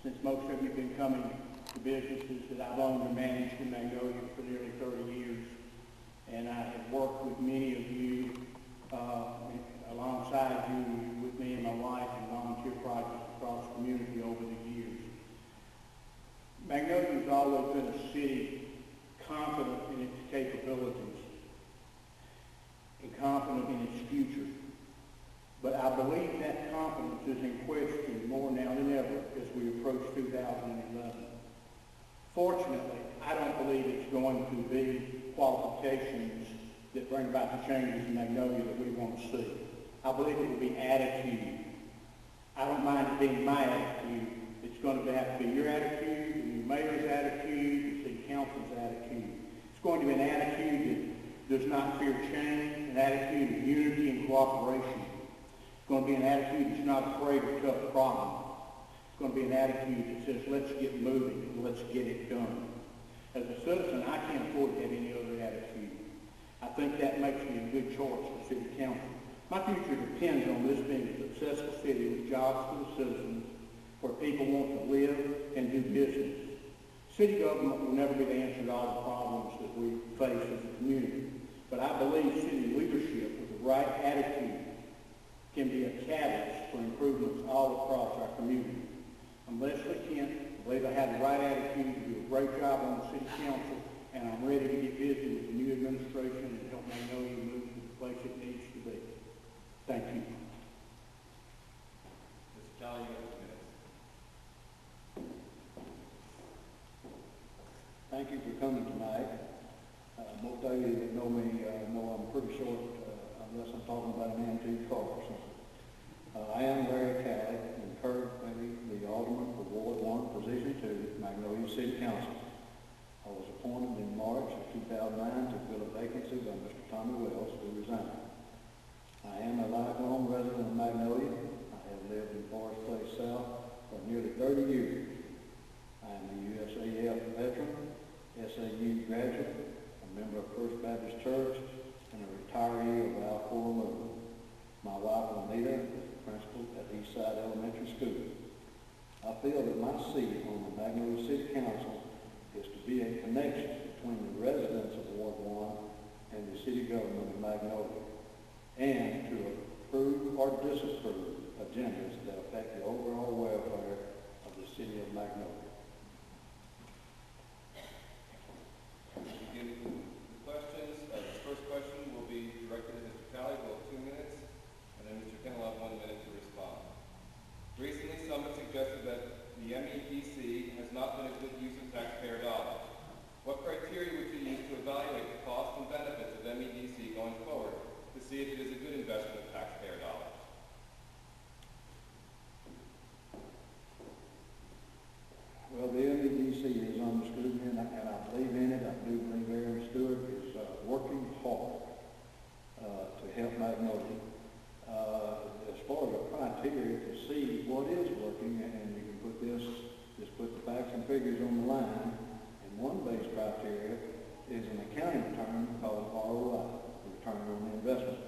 since most of you have been coming to businesses that I've owned and managed in Magnolia for nearly 30 years. And I have worked with many of you, alongside you, with me and my wife, in volunteer projects across the community over the years. Magnolia has always been a city confident in its capabilities and confident in its future. But I believe that confidence is in question more now than ever as we approach 2011. Fortunately, I don't believe it's going to be qualifications that bring about the changes in Magnolia that we want to see. I believe it will be attitude. I don't mind it being my attitude. It's going to have to be your attitude, the new mayor's attitude, the city council's attitude. It's going to be an attitude that does not fear change, an attitude of unity and cooperation. It's going to be an attitude that's not afraid of tough problems. It's going to be an attitude that says, let's get moving and let's get it done. As a citizen, I can't afford to have any other attitude. I think that makes me a good choice for city council. My future depends on this being a successful city with jobs for the citizens, where people want to live and do business. City government will never be the answer to all the problems that we face as a community. But I believe city leadership with the right attitude can be a catalyst for improvements all across our community. I'm Leslie Kent. I believe I have the right attitude to do a great job on the city council, and I'm ready to get busy with the new administration and help Magnolia move to the place it needs to be. Thank you. Mr. Talley, you have 2 minutes. Thank you for coming tonight. Most of you that know me know I'm pretty short, unless I'm talking about an antique car or something. I am Larry Talley, and currently the Alderman for Ward 1, Position 2, Magnolia City Council. I was appointed in March of 2009 to fill a vacancy by Mr. Tommy Wells, who resigned. I am a lifelong resident of Magnolia. I have lived in Forest Place South for nearly 30 years. I am a USAF veteran, SAU graduate, a member of First Baptist Church, and a retiree of Alcor Road. My wife, Anita, is the principal at Eastside Elementary School. I feel that my seat on the Magnolia City Council is to be a connection between the residents of Ward 1 and the city government of Magnolia, and to approve or disapprove agendas that affect the overall welfare of the city of Magnolia. Begin the questions. The first question will be directed to Mr. Talley. We'll have 2 minutes, and then Mr. Kent will have 1 minute to respond. Recently, some have suggested that the MEDC has not been a good use of taxpayer dollars. What criteria would you use to evaluate the costs and benefits of MEDC going forward to see if it is a good investment of taxpayer dollars? Well, the MEDC is under scrutiny, and I believe in it. I do believe Aaron Stewart is working hard to help Magnolia. As far as the criteria to see what is working, and you can put just put the facts and figures on the line, and one base criteria is an accounting term called ROI, return on investment.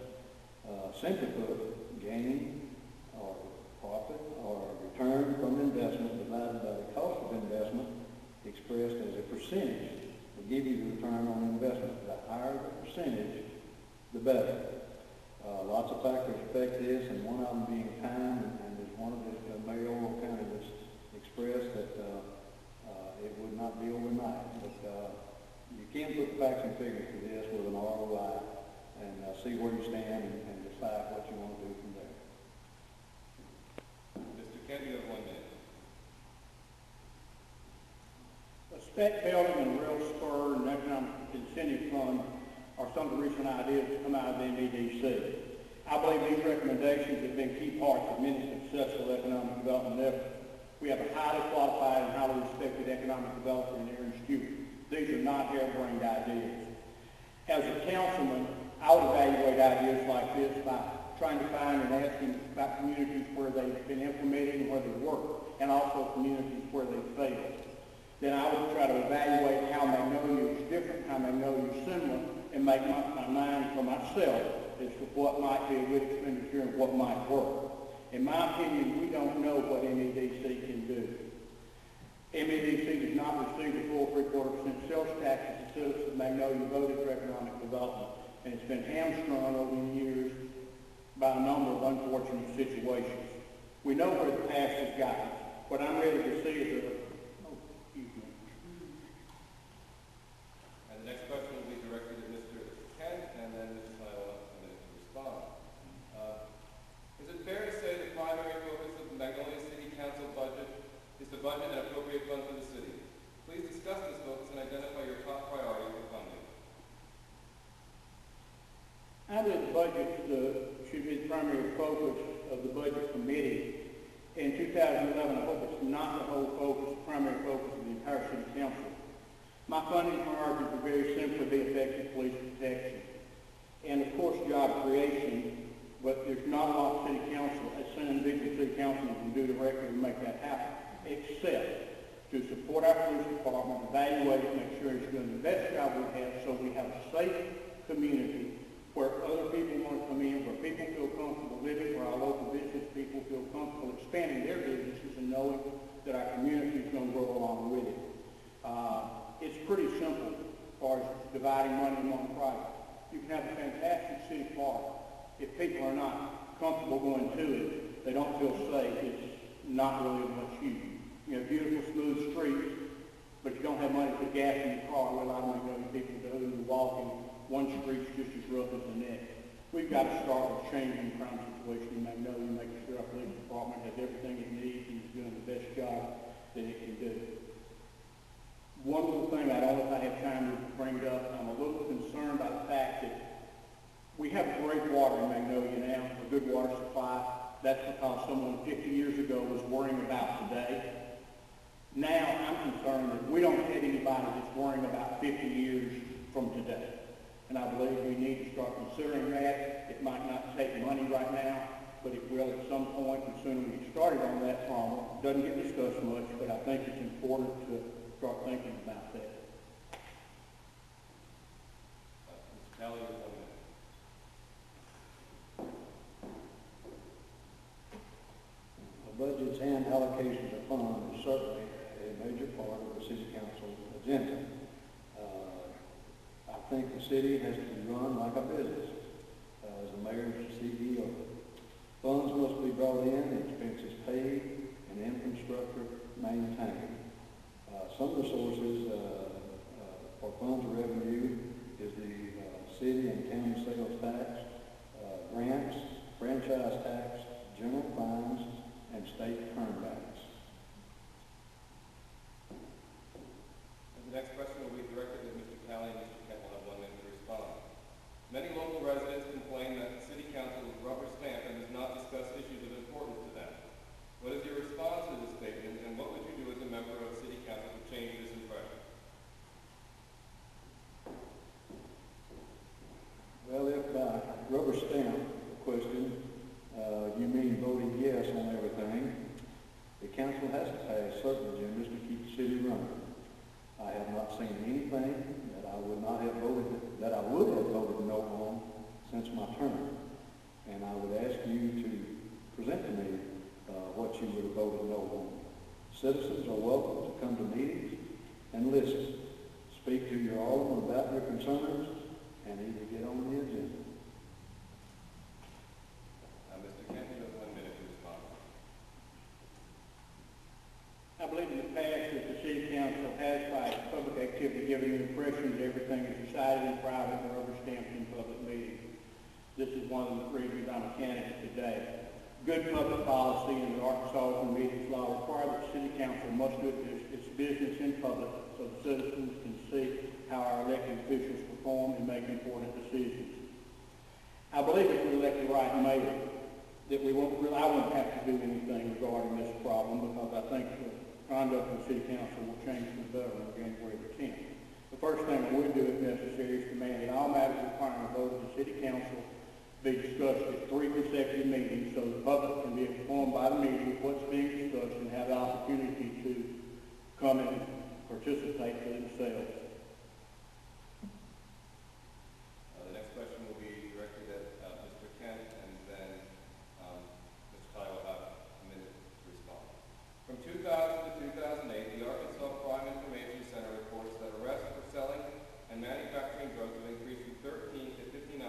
Simply put, gain or profit or return from investment divided by the cost of investment expressed as a percentage will give you the return on investment. The higher the percentage, the better. Lots of factors affect this, and one of them being time, and there's one of the mayoral candidates expressed that it would not be overnight. But you can put the facts and figures to this with an ROI and see where you stand and decide what you want to do from there. Mr. Kent, you have 1 minute. A spec building and rail spur and economic incentive fund are some of the recent ideas that come out of the MEDC. I believe these recommendations have been key parts of many successful economic development efforts. We have a highly qualified and highly respected economic developer in Aaron Stewart. These are not harebrained ideas. As a councilman, I would evaluate ideas like this by trying to find and asking about communities where they've been implemented and where they work, and also communities where they failed. Then I would try to evaluate how Magnolia is different, how Magnolia is similar, and make my mind for myself as to what might be a good expenditure and what might work. In my opinion, we don't know what MEDC can do. and it's been hamstrung over the years by a number of unfortunate situations. We know where the past has gotten. What I'm ready to see is a, oh, excuse me. And the next question will be directed at Mr. Kent, and then Mr. Talley will have a minute to respond. Is it fair to say the primary focus of the Magnolia City Council budget is to budget and appropriate funds for the city? Please discuss this focus and identify your top priorities for funding. I believe the budget should be the primary focus of the budget committee. In 2011, I hope it's not the whole focus, primary focus of the entire city council. My funding priorities are very simply be effective police protection. And of course, job creation, but there's not a lot of city council, as some individual city councilmen can do directly to make that happen, except to support our police department, evaluate it, make sure it's doing the best job we have, so we have a safe community where other people want to come in, where people feel comfortable living, where our local business people feel comfortable expanding their businesses and knowing that our community is going to grow along with it. It's pretty simple as far as dividing money among private. You can have a fantastic city park. If people are not comfortable going to it, they don't feel safe, it's not really of much use. You have beautiful, smooth streets, but you don't have money to put gas in your car. Well, I don't know people do who walking. One street's just as rough as the next. We've got to start with changing the crime situation in Magnolia, making sure our police department has everything it needs and is doing the best job that it can do. One little thing, I don't know if I have time to bring it up, I'm a little concerned by the fact that we have great water in Magnolia now, a good water supply. That's because someone 50 years ago was worrying about today. Now I'm concerned that we don't have anybody that's worrying about 50 years from today. And I believe we need to start considering that. It might not take money right now, but it will at some point, and sooner we get started on that problem. It doesn't get discussed much, but I think it's important to start thinking about that. Mr. Talley, you have 1 minute. Budgets and allocations of funds is certainly a major part of the city council agenda. I think the city has to be run like a business. As the mayor and CEO, funds must be brought in, expenses paid, and infrastructure maintained. Some of the sources for funds revenue is the city and county sales tax, grants, franchise tax, general funds, and state turnbacks. And the next question will be directed at Mr. Talley, and Mr. Kent will have 1 minute to respond. Many local residents complain that the city council is rubber stamped and does not discuss issues of importance to them. What is your response to this statement, and what would you do as a member of the city council to change this impression? Well, if by rubber stamp the question, you mean voting yes on everything, the council has to pass certain agendas to keep the city running. I have not seen anything that I would have voted no on since my term. And I would ask you to present to me what you would have voted no on. Citizens are welcome to come to meetings and listen. Speak to your alderman about your concerns and either get on the agenda. Mr. Kent, you have 1 minute to respond. I believe in the past that the city council has, by its public activity, given the impression that everything is decided in private and rubber stamped in public meetings. This is one of the reasons I'm a candidate today. Good public policy and the Arkansas Open Meetings Law require that the city council must do its business in public so the citizens can see how our elected officials perform and make important decisions. I believe if we elect the right mayor, that I won't have to do anything regarding this problem because I think the conduct of the city council will change for the better on January the 10th. The first thing I would do if necessary is demand that all matters requiring a vote of the city council be discussed at 3 consecutive meetings so the public can be informed by the meeting of what's being discussed and have the opportunity to come and participate for themselves. The next question will be directed at Mr. Kent, and then Mr. Talley will have a minute to respond. From 2000 to 2008, the Arkansas Crime Information Center reports that arrests for selling and manufacturing drugs have increased from 13 to 59%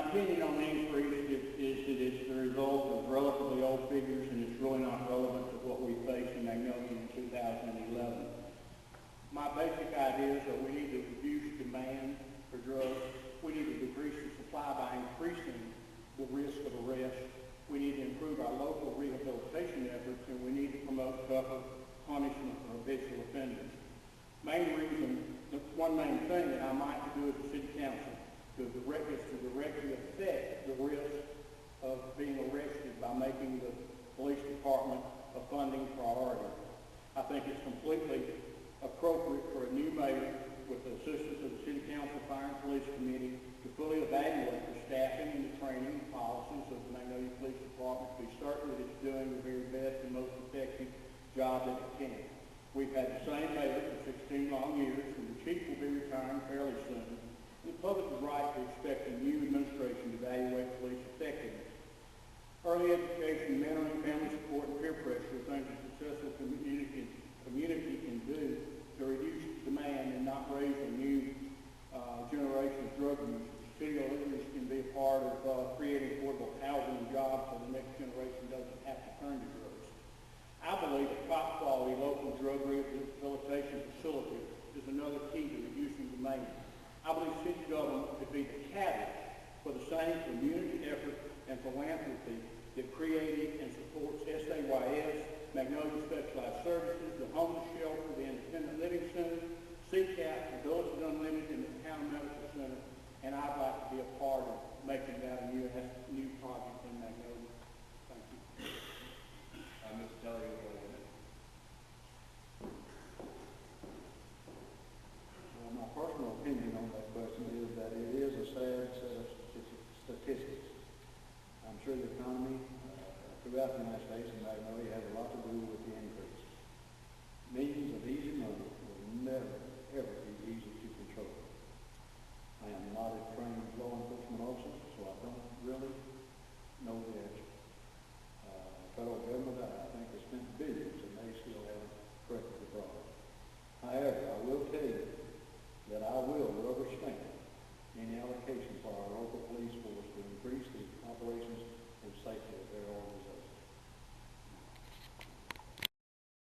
opinion on the increase is that it's the result of relatively old figures and it's really not relevant to what we faced in Magnolia in 2011. My basic ideas are we need to reduce demand for drugs. We need to decrease the supply by increasing the risk of arrest. We need to improve our local rehabilitation efforts, and we need to promote tougher punishment for habitual offenders. Main reason, the one main thing that I might do as a city council is to directly affect the risk of being arrested by making the police department a funding priority. I think it's completely appropriate for a new mayor, with the assistance of the City Council Fire and Police Committee, to fully evaluate the staffing and the training and policies of the Magnolia Police Department to be certain that it's doing the very best and most effective job that it can. We've had the same mayor for 16 long years, and the chief will be retiring fairly soon. The public is right to expect a new administration to evaluate police effectiveness. Early education, mentoring, family support, and peer pressure are things a successful community can do to reduce demand and not raise a new generation of drug users. City leaders can be a part of creating affordable housing and jobs so the next generation doesn't have to turn to drugs. I believe a top quality local drug rehabilitation facility is another key to reducing demand. I believe city government could be the catalyst for the same community effort and philanthropy that created and supports SAYS, Magnolia Specialized Services, the Homeless Shelter, the Independent Living Center, CCAP, Adults with Unlimited, and the Town Medical